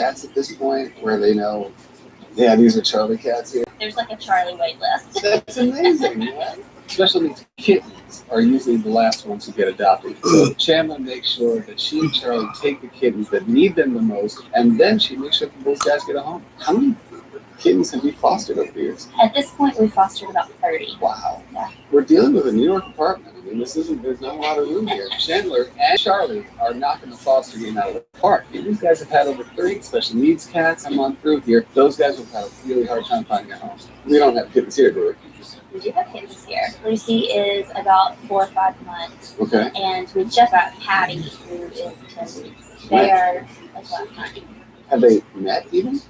cats at this point where they know, yeah, these are Charlie cats here? There's like a Charlie wait list. That's amazing, man. Especially these kittens are usually the last ones who get adopted. So Chandler makes sure that she and Charlie take the kittens that need them the most, and then she makes sure that those guys get a home. How many kittens have we fostered over the years? At this point, we fostered about 30. Wow. Yeah. We're dealing with a New York apartment. I mean, there's not a lot of room here. Chandler and Charlie are knocking the foster game out of the park. These guys have had over 30 special needs cats come on through here. Those guys have had a really hard time finding a home. We don't have kittens here, do we? We do have kittens here. Lucy is about 4 or 5 months. Okay. And we just got Patty, who is 10 weeks. They are like last night. Have they met even?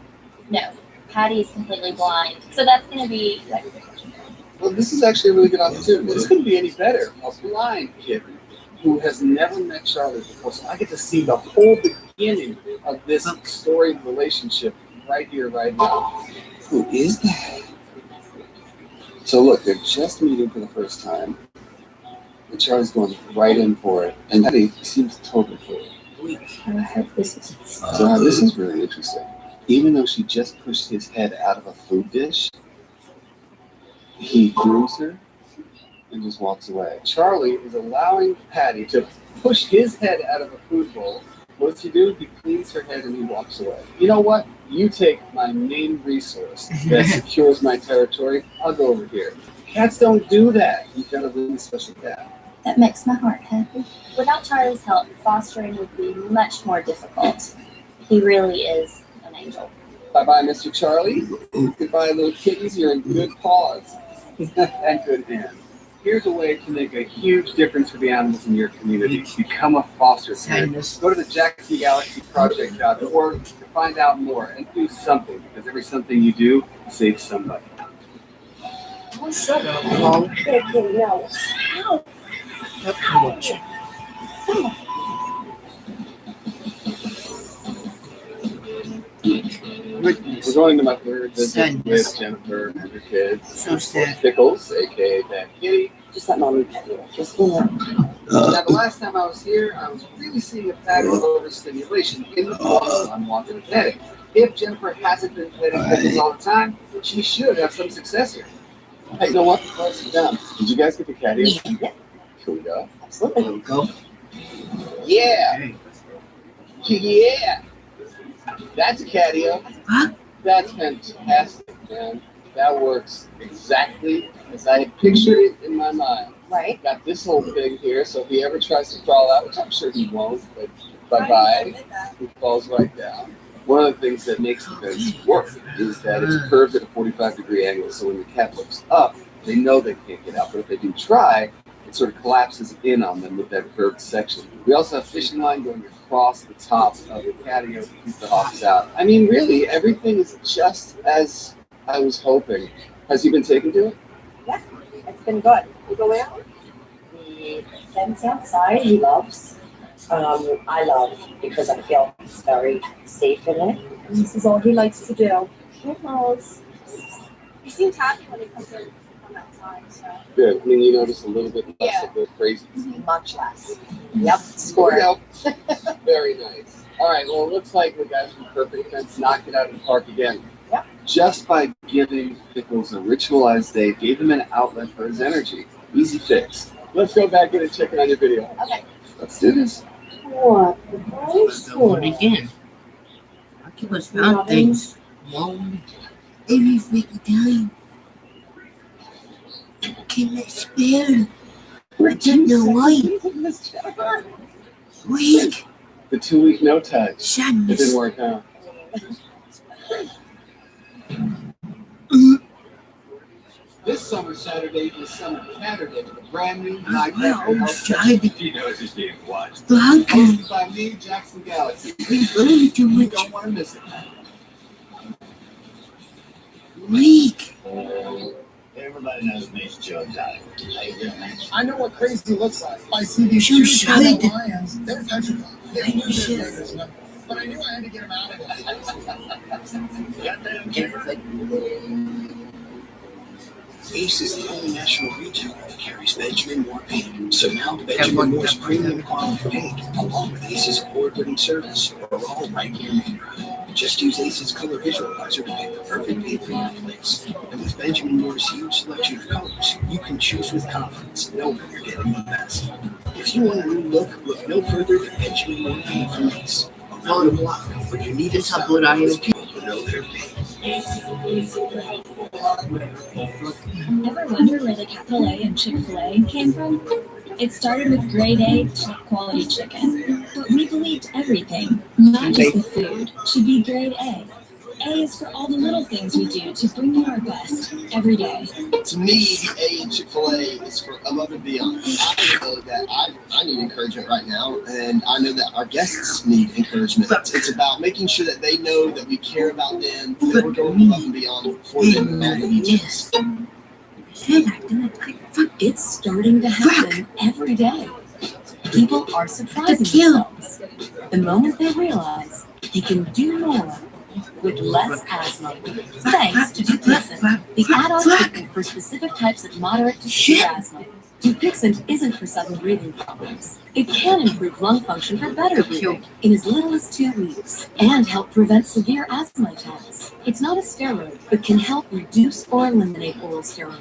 No. Patty is completely blind. So that's going to be... Well, this is actually a really good opportunity. This couldn't be any better. A blind kitten who has never met Charlie before. So I get to see the whole beginning of this storied relationship right here, right now. Who is that? So look, they're just meeting for the first time. And Charlie's going right in for it. And Patty seems totally cool. So now this is really interesting. Even though she just pushed his head out of a food dish, he grooms her and just walks away. Charlie is allowing Patty to push his head out of a food bowl. What does he do? He cleans her head and he walks away. You know what? You take my main resource that secures my territory. I'll go over here. Cats don't do that. You've got a really special cat. That makes my heart happy. Without Charlie's help, fostering would be much more difficult. He really is an angel. Bye-bye, Mr. Charlie. Goodbye, little kittens. You're in good paws and good hands. Here's a way to make a huge difference for the animals in your community. Become a foster parent. Go to the JackieGalaxyProject.org to find out more and do something, because every something you do saves somebody. Shut up, Mom. No. We're going to my third visit with Jennifer and her kids. So sad. Pickles, aka Bad Kitty. Just let Mommy pet you. Just you know. Now, the last time I was here, I was really seeing a pattern of overstimulation in the form of unwanted petting. If Jennifer hasn't been petting Pickles all the time, she should have some success here. Hey, you know what? Let's sit down. Did you guys get the cat here? Yeah. Here we go. Absolutely. There we go. Yeah. Okay. Yeah. That's a catio. Huh? That's fantastic, man. That works exactly as I had pictured it in my mind. Right. Got this whole thing here, so if he ever tries to crawl out, which I'm sure he won't, but bye-bye, he falls right down. One of the things that makes the fence work is that it's curved at a 45-degree angle, so when the cat looks up, they know they can't get out. But if they do try, it sort of collapses in on them with that curved section. We also have fishing line going across the top of the patio to keep the hawks out. I mean, really, everything is just as I was hoping. Has he been taken to it? Yeah. It's been good. We go out. We fence outside. He loves. I love because I feel very safe in it. And this is all he likes to do. He knows. He seems happy when he comes in from outside, so. Good. I mean, you notice a little bit less of the crazy. Much less. Yep. Score. There we go. Very nice. All right. Well, it looks like the guys from Perfect Fence knocked it out of the park again. Yep. Just by giving Pickles a ritualized day, gave him an outlet for his energy. Easy fix. Let's go back in and check it on your video. Okay. Let's do this. What? Let's do it again. I keep us found things. Wrong. Every freaking time. Can I spell? I don't know why. Weak. The 2-week no touch. It Sadness. didn't work out. This summer Saturday is Summer Saturday with a brand new night. He knows he's being watched. Welcome. Hosted by me, Jackson Galaxy. Really too You much. don't want to miss it. Weak. Everybody knows me's Joe Diet. I know what crazy looks like. I see these You two should. lions. They're petrified. They You were should. their number. But I knew I had to get them out of there. Goddamn careful. Ace is the only national retailer that carries Benjamin Moore paint. So now Benjamin Moore's premium quality paint, along with Ace's award-winning service, are all right here in your Just use Ace's Color Visualizer to pick the perfect paint for your place. And with Benjamin Moore's huge selection of colors, you can choose with confidence, knowing you're getting the best. If you want a new look no further than Benjamin Moore Paint from Ace. On a block, when you need It's it, a good idea. people who know their paint. Ever wonder where the capital A in Chick-fil-A came from? It started with grade A top quality chicken, but we believed everything, not just the food, should be grade A. A is for all the little things we do to bring you our best every day. To me, A in Chick-fil-A is for above and beyond. I know that I need encouragement right now, and I know that our guests need encouragement. It's about making sure that they know that we care about them, that we're going above and beyond for them and all of each other. It's starting to happen every day. People are surprising themselves the moment they realize they can do more with less asthma. Thanks to Dupixent, the add-on treatment for specific types of moderate to severe asthma. Dupixent isn't for sudden breathing problems. It can improve lung function for better breathing in as little as 2 weeks and help prevent severe asthma attacks. It's not a steroid, but can help reduce or eliminate oral steroids.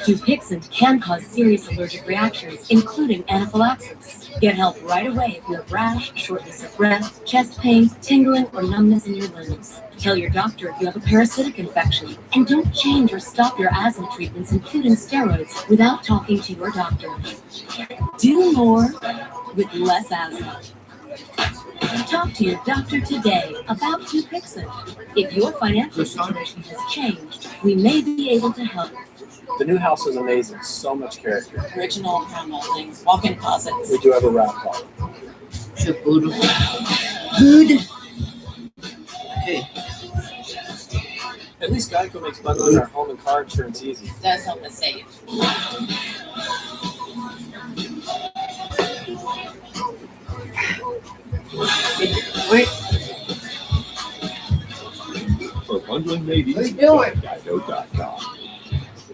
Dupixent can cause serious allergic reactions, including anaphylaxis. Get help right away if you have rash, shortness of breath, chest pain, tingling, or numbness in your limbs. Tell your doctor if you have a parasitic infection, and don't change or stop your asthma treatments, including steroids, without talking to your doctor. Do more with less asthma. Talk to your doctor today about Dupixent. If your financial situation has changed, we may be able to help. The new house is amazing. So much character. Original crown moldings, walk-in closets. We do have a wrap call. So good. Good. Okay. At least Geico makes bundling our home and car insurance easy. Does help us save. Wait. For bundling ladies, What are you doing? Geico.com.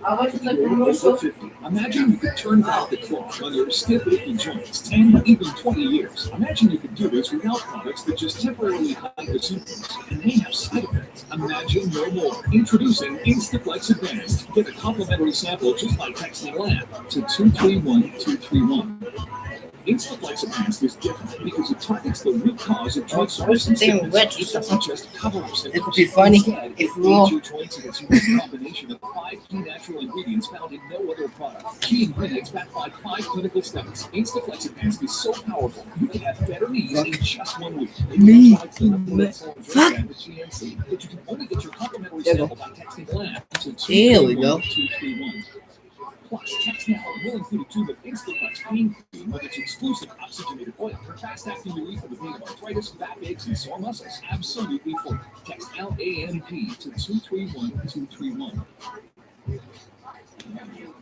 How much is the commercial? Imagine you could turn back the clock on your stiff icky joints 10, even 20 years. Imagine you could do this without products that just temporarily hide the symptoms and may have side effects. Imagine no more. Introducing Instaflex Advanced. Get a complimentary sample just by texting LAB to 231231. Instaflex Advanced is different because it targets the root cause of joint soreness and Something stiffness. wet, It doesn't just cover up symptoms. It could be funny Instead, if it we all- feeds your joints in its unique combination of 5 key natural ingredients found in no other product. Key ingredients backed by 5 clinical studies. Instaflex Advanced is so powerful, you can have better knees in just 1 week. Me. But you can only get your complimentary sample by texting LAB to There we go. 231231. Plus, text now will include a tube of Instaflex pain cream with its exclusive oxygenated oil for fast-acting relief of the pain of arthritis, backaches, and sore muscles. Absolutely free. Text LAMP to 231231.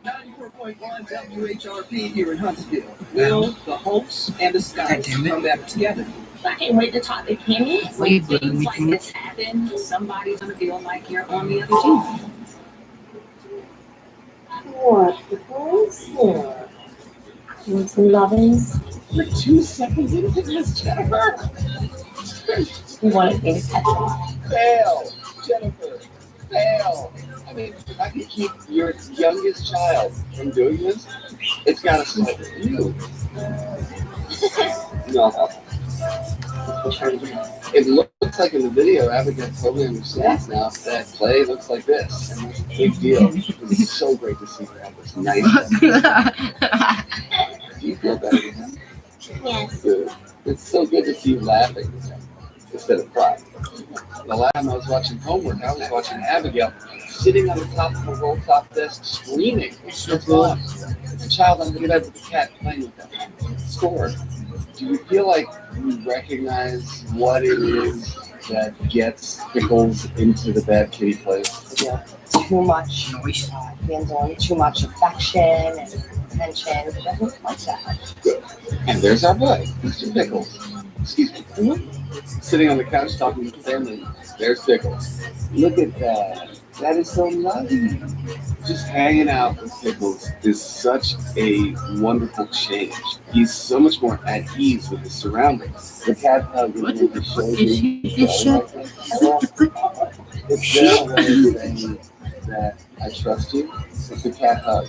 94.1 WHRP here in Huntsville. Will, the hopes, and the skies come back together. I can't wait to talk to Kimmy. Wait, When things wait, like wait. this happen, somebody's gonna feel like you're on the other team. What the boys? Yeah. Want some lovings? We're 2 seconds into this, Jennifer. You wanted me to catch them. Fail, Jennifer. Fail. I mean, if I can keep your youngest child from doing this, it's got to start with you. No. It looks like in the video, Abigail totally understands now that play looks like this. And it's a big deal. It's so great to see her have this nice. Do you feel better with him? Yes. Good. It's so good to see you laughing instead of crying. The last time I was watching homework, I was watching Abigail sitting on the top of a roll top desk screaming. It's fun. It's a child on the bed with the cat playing with them. Score. Do you feel like you recognize what it is that gets Pickles into the bad kitty place? Yeah. Too much hands-on, too much affection and attention. He doesn't like that. Good. And there's our boy, Mr. Pickles. Excuse me. Mm-hmm. Sitting on the couch talking to the family. There's Pickles. Look at that. That is so lovely. Just hanging out with Pickles is such a wonderful change. He's so much more at ease with his surroundings. The cat hug What with the the fuck is shoulder. this shit? It's their way of saying that I trust you. It's a cat hug.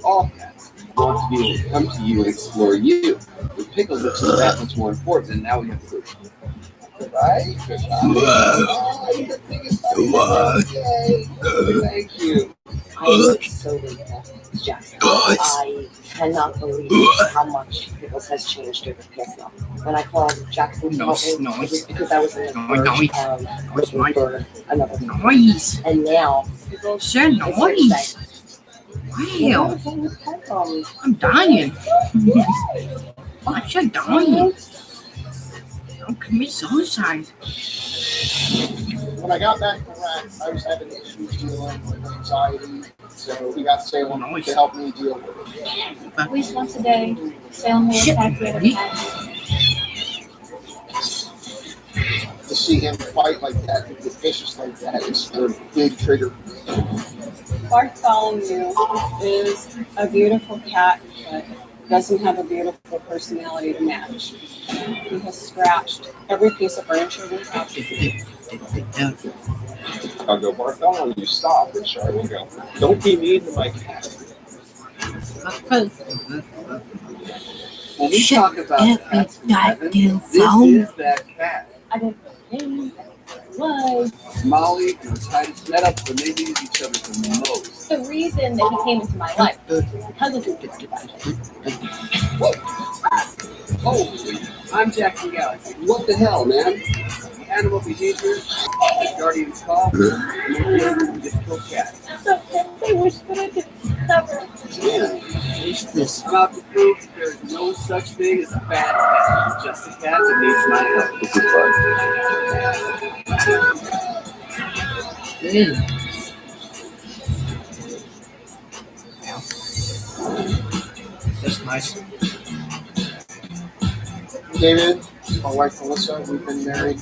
All cats want to be able to come to you and explore you. With Pickles, it's just that much more important, and now we have to go. Goodbye. Thank you. I am so impressed, Jackson. I cannot believe how much Pickles has changed over the past month. When I called Jackson to help me, it was because I was in the verge of looking for another Noise. And now, Pickles Sure, is noise. Wow. I'm dying. I'm so dying. I'm committing suicide. When I got back from Iraq, I was having issues dealing with anxiety, so we got Salem to help me deal with it. At least once a day, Salem will attack the other cats. To see him fight like that, and get vicious like that, is a big trigger. Bartholomew is a beautiful cat, but doesn't have a beautiful personality to match. He has scratched every piece of furniture we have. I'll go, Bartholomew, stop, and Char will go, don't be mean to my cat. When we talk about cats in heaven, this is that cat. I didn't think it was. Molly and Titus met up when they needed each other the most. The reason that he came into my life was because of his Holy, I'm Jackson Galaxy. What the hell, man? Animal behavior, Guardian's call, and just kill cats. I wish that I could cover. Yeah. I'm out to prove that there's no such thing as a bad cat. Just a cat that needs my help. This is fun. That's nice. David, my wife Melissa, we've been married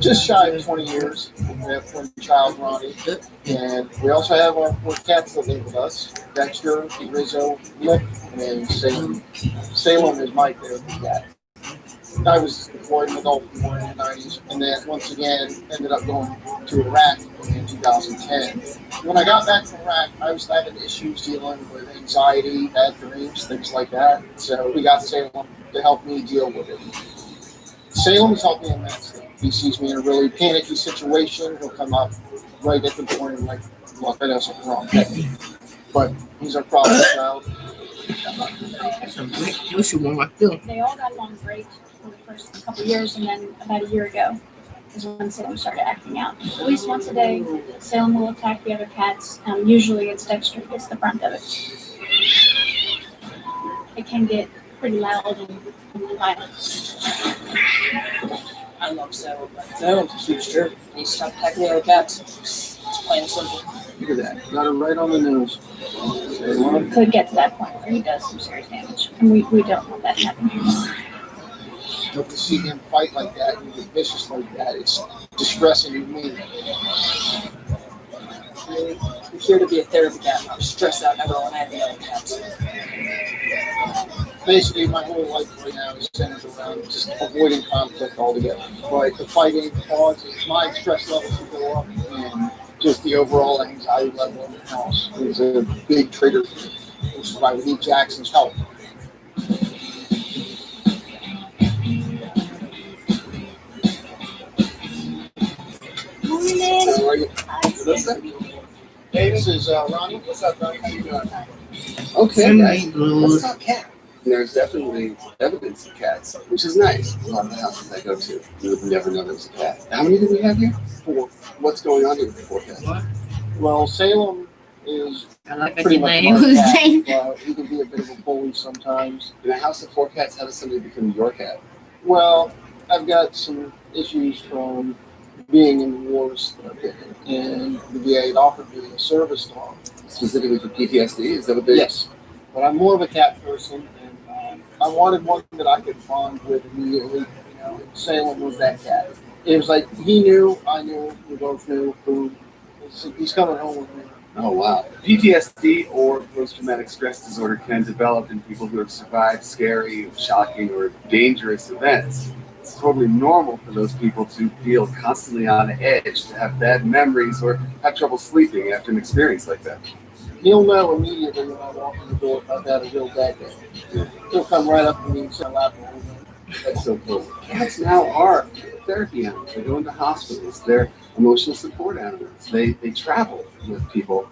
just shy of 20 years. We have one child, Ronnie, and we also have our 4 cats that live with us: Dexter, Rizzo, Lip, and Salem. Salem is my favorite cat. I was deployed in the Gulf War in the 90s, and then once again ended up going to Iraq in 2010. When I got back from Iraq, I was having issues dealing with anxiety, bad dreams, things like that. So we got Salem to help me deal with it. Salem has helped me immensely. He sees me in a really panicky situation. He'll come up right at the point and like, look, I know something wrong. But he's our problem child. That's a great juicy one right there. They all got along great for the first couple of years, and then about a year ago is when Salem started acting out. At least once a day, Salem will attack the other cats. Usually it's Dexter who gets the brunt of it. It can get pretty loud and violent. I love Salem. Salem's a huge jerk. He stopped attacking the other cats. It's plain and simple. Look at that. Got it right on the nose. It could get to that point where he does some serious damage, and we don't want that happening. To see him fight like that and get vicious like that, it's distressing to me. I'm here to be a therapy cat. I'm stressed out. I don't want to have the other cats. Basically, my whole life right now is centered around just avoiding conflict altogether. But the fighting causes my stress levels to go up, and just the overall anxiety level in the house is a big trigger, which is why we need Jackson's help. How are you? Melissa? Hey, this is Ronnie. What's up, Ronnie? How you doing? Okay, guys. What's up, cat? There's definitely evidence of cats, which is nice. A lot of the houses I go to, you would never know there was a cat. How many do we have here? 4. What's going on here with the 4 cats? Well, Salem is I like pretty your much name. my cat, but he can be a bit of a bully sometimes. In a house of 4 cats, how does somebody become your cat? Well, I've got some issues from being in the wars that I've been in, and the VA had offered me a service dog. Specifically for PTSD? Is that what they Yes, but I'm more of a cat person, and I wanted one that I could bond with immediately. You know, and Salem was that cat. It was like he knew, I knew, we both knew. Boom, he's coming home with me. Oh, wow. PTSD or post-traumatic stress disorder can develop in people who have survived scary, shocking, or dangerous events. It's totally normal for those people to feel constantly on edge, to have bad memories, or have trouble sleeping after an experience like that. He'll know immediately when I walk in the door if I've had a real bad day. He'll come right up to me and say, "Lap." That's so cool. Cats now are therapy animals. They go into hospitals. They're emotional support animals. They travel with people.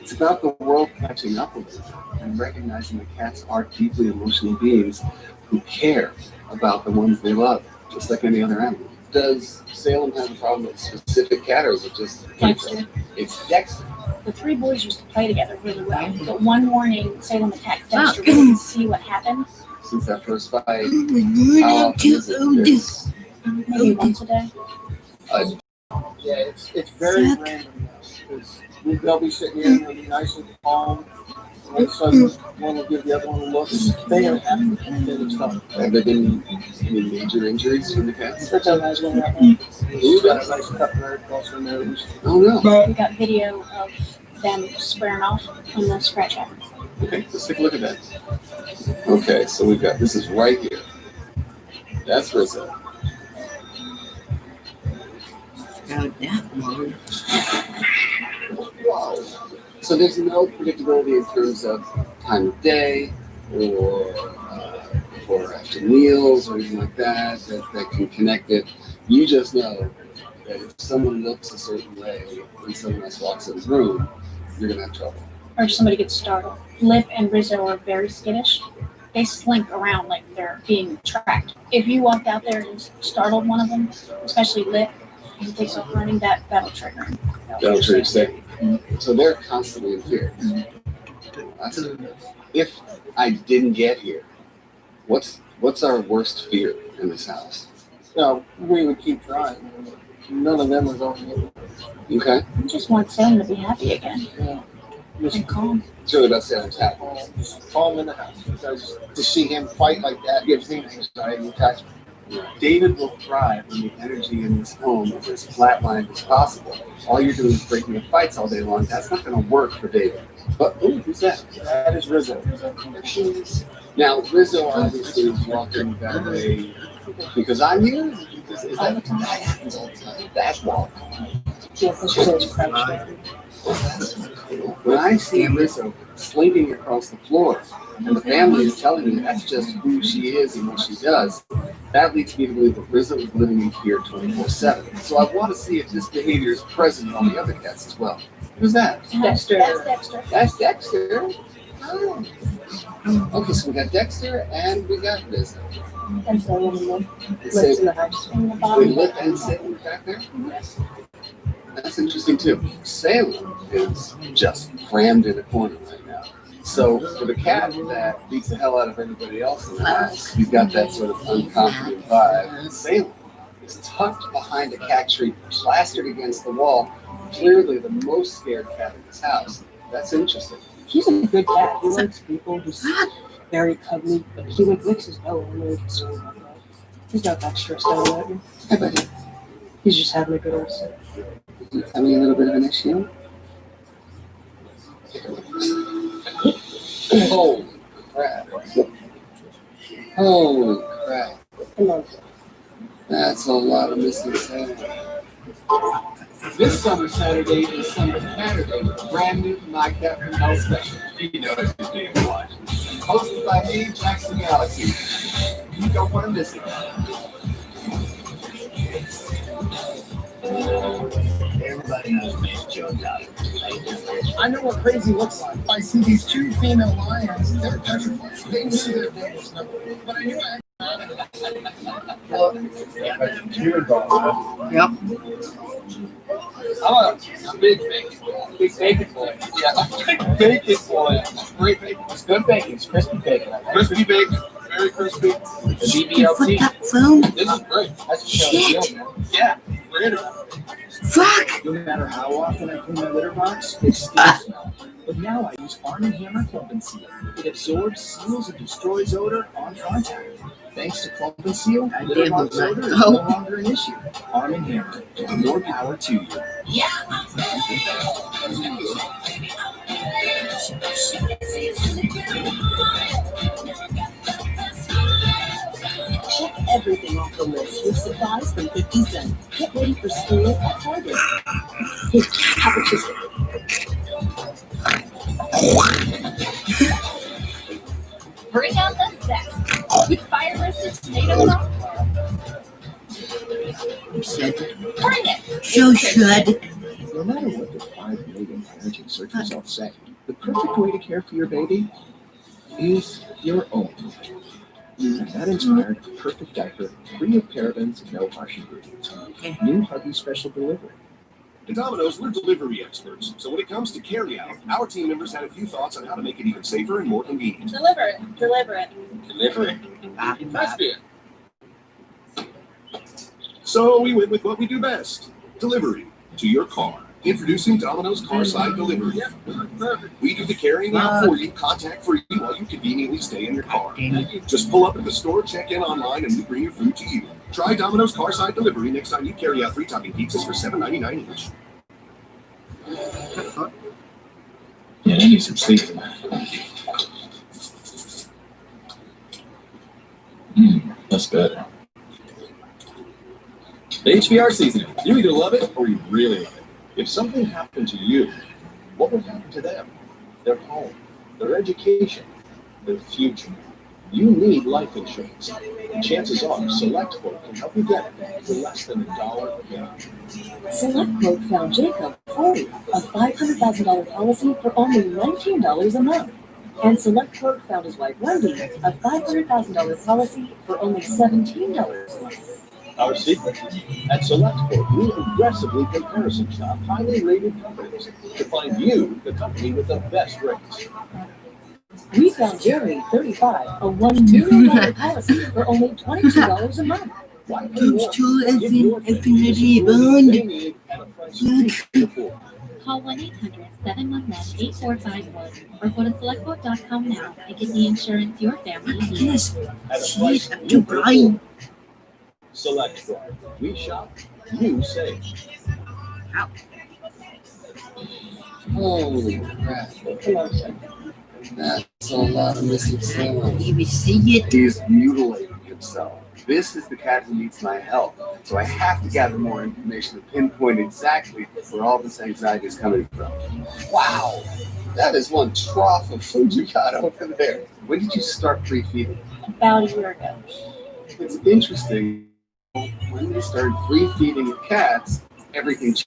It's about the world catching up with them and recognizing that cats are deeply emotional beings who care about the ones they love, just like any other animal. Does Salem have a problem with a specific cat, or is it just Dexter. It's Dexter. The three boys used to play together really well. But one morning, Salem attacked Dexter to see what happened. Since that first fight, how often is it? Maybe once a day. Yeah, it's very random because they'll be sitting here and they'll be nice and calm. And all of a sudden, one will give the other one a look. They are having complicated stuff. Have there been any major injuries from the cats? Richard has one right now. He's got a nice cut right across the nose. Oh no. We got video of them squaring off when the scratch happened. Okay, let's take a look at that. Okay, so we've got, this is right here. That's Rizzo. Got that one. So there's no predictability in terms of time of day or before or after meals or anything like that that can connect it. You just know that if someone looks a certain way when someone else walks in the room, you're gonna have trouble. Or somebody gets startled. Lip and Rizzo are very skittish. They slink around like they're being tracked. If you walked out there and startled one of them, especially Lip, and he takes off running, that'll trigger him. That'll trigger safety. So they're constantly in fear. If I didn't get here, what's our worst fear in this house? No, we would keep trying. None of them are going in. Okay. I just want Salem to be happy again. Yeah. And calm. It's really about Salem's happy. Just calm in the house because to see him fight like that gives me anxiety attachment. David will thrive when the energy in this home is as flatlined as possible. All you're doing is breaking up fights all day long. That's not going to work for David. But, ooh, who's that? That is Rizzo. There she is. Now, Rizzo obviously is walking that way because I'm here. Is that happens all the time? That walk. Yeah, because she's always crouched. When I see Rizzo slinking across the floor, and the family is telling me that's just who she is and what she does, that leads me to believe that Rizzo is living in fear 24/7. So I want to see if this behavior is present in all the other cats as well. Who's that? Dexter. That's Dexter. That's Dexter. Oh. Okay, so we got Dexter and we got Rizzo. And Salem Lives in the house. In the We bottom. Lip and Salem back there? That's interesting too. Salem is just crammed in a corner right now. So for the cat that beats the hell out of everybody else in the house, he's got that sort of unconfident vibe. Salem is tucked behind a cat tree, plastered against the wall, clearly the most scared cat in this house. That's interesting. He's a good cat. He likes people. He's very cuddly, but he like licks his belly. I'm really concerned about that. He's not that stressed out about it. Hey, buddy. He's just having a good old time. Having a little bit of an issue? Holy crap. Holy crap. Come on. That's a lot of missing Saturday. This summer Saturday is Summer Saturday, brand new My Captain Health special. You know it's his day to watch. Hosted by me, Jackson Galaxy. You don't want to miss it. Everybody knows me, Joe Dottie. I know what crazy looks like. I see these two female lions. They're petrified. They knew their day was number. But I knew I Well, you're involved. Yep. I'm a big bacon boy. Yeah, big bacon boy. Great bacon. It's good bacon. It's crispy bacon. Crispy bacon. Very crispy. You put BBLT. that phone? This is great. That's a Shit. deal, man. Yeah. Forget it. Fuck! No matter how often I clean my litter box, it still smells. But now I use Arm & Hammer Clump and Seal. It absorbs, seals, and destroys odor on contact. Thanks to Clump and Seal, litter box odor is no longer an issue. Arm & Hammer, more power to you. Check everything off Delicious supplies from 50 cents. Get ready for school at Target. Here, have a kiss. Bring out the zest with fire-roasted tomato sauce. You said Bring it. so should. No matter what the 5 million parenting searchers all say, the perfect way to care for your baby is your own. And that inspired the perfect diaper, free of parabens and no harsh ingredients. New Huggy Special Delivery. At Domino's, we're delivery experts. So when it comes to carryout, our team members had a few thoughts on how to make it even safer and more convenient. Deliver it. Deliver it. Deliver it. That's it. So we went with what we do best. Delivery to your car. Introducing Domino's Carside Delivery. We do the carrying out for you, contact free, while you conveniently stay in your car. Just pull up at the store, check in online, and we bring your food to you. Try Domino's Carside Delivery next time you carry out 3-topping pizzas for $7.99 each. Yeah, I need some sleep in that. That's better. The HBR seasoning. You either love it or you really love it. If something happened to you, what would happen to them? Their home, their education, their future. You need life insurance. And chances are, SelectQuote can help you get it for less than $1 a month. SelectQuote found Jacob Corey a $500,000 policy for only $19 a month. And SelectQuote found his wife Wendy a $500,000 policy for only $17 a month. Our secret. At SelectQuote, we aggressively comparison shop highly rated companies to find you the company with the best rates. We found Jerry, 35, a $1 million policy for only $22 a month. Why pay Comes more? to Give your infinity what they bond. need at a price you can afford. Call 1-800-711-8451 or go to selectquote.com now and get the insurance your family needs. Yes, At a she's price up you to can blind. afford. SelectQuote. We shop, you save. Holy crap. That's a lot of missing sound. You see it? He's mutilating himself. This is the cat who needs my help. So I have to gather more information to pinpoint exactly where all this anxiety is coming from. Wow. That is one trough of food you got over there. When did you start free feeding? About a year ago. It's interesting. When you started free feeding your cats, everything changed.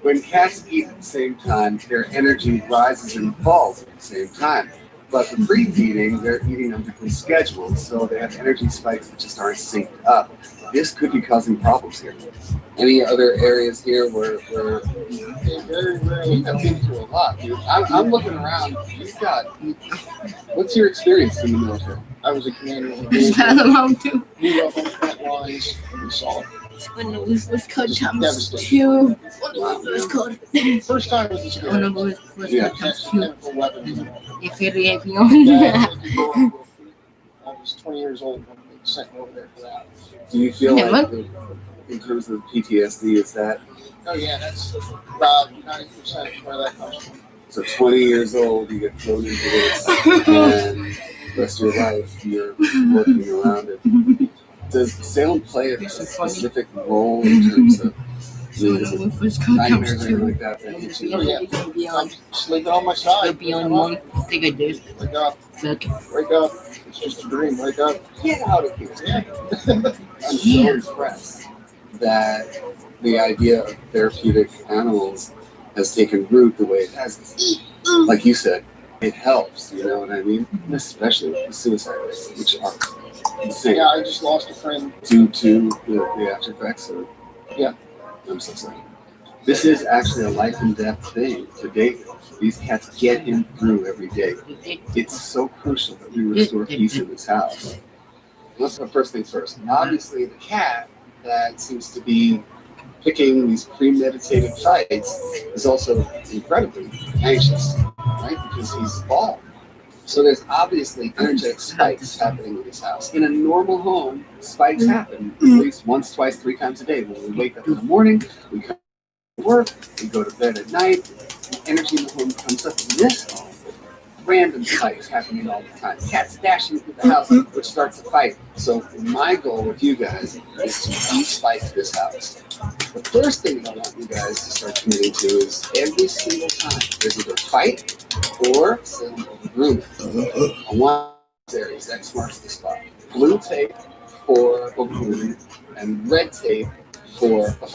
When cats eat at the same time, their energy rises and falls at the same time. But for free feeding, they're eating on different schedules, so they have energy spikes that just aren't synced up. This could be causing problems here. Any other areas here where very rarely you've been through a lot, dude? I'm looking around. You've got. What's your experience in the military? I was a commander in Is that around too? New up on the front lines, and we saw it. When it was called Just times devastating. 2. When it was called. First time was a When scary. it was Yeah. called times 2. Chemical weapons. If it ain't Dad beyond. was before I was 20 years old when they sent me over there for that. Do you feel Yeah, like, in terms of PTSD, is that Oh yeah, that's about 90% where that comes from. so 20 years old, you get thrown into this, and the rest of your life you're working around it. Does Salem play a specific role in terms of When it was called times nightmares or anything 2. like that? That hit you? Oh yeah, I'm Beyond. sleeping on my side. Beyond 1. I think I did. Wake up, Look. wake up. It's just a dream. Wake up. Get out of here. Yeah. I'm so impressed that the idea of therapeutic animals has taken root the way it has. Like you said, it helps, you know what I mean? Especially with the suicide rates, which are insane. Yeah, I just lost a friend. Due to the after effects of, Yeah. I'm so sorry. This is actually a life and death thing for David. These cats get him through every day. It's so crucial that we restore peace in this house. Let's go first things first. Obviously, the cat that seems to be picking these premeditated fights is also incredibly anxious, right? Because he's bald. So there's obviously energetic spikes happening in this house. In a normal home, spikes happen at least once, twice, 3 times a day. When we wake up in the morning, we come to work, we go to bed at night, energy in the home comes up. In this home, random fights happening all the time. Cats dashing through the house, which starts a fight. So my goal with you guys is to de-spike this house. The first thing I want you guys to start committing to is every single time there's either a fight or some grooming. I want areas X marks the spot. Blue tape for a grooming and red tape for a fight.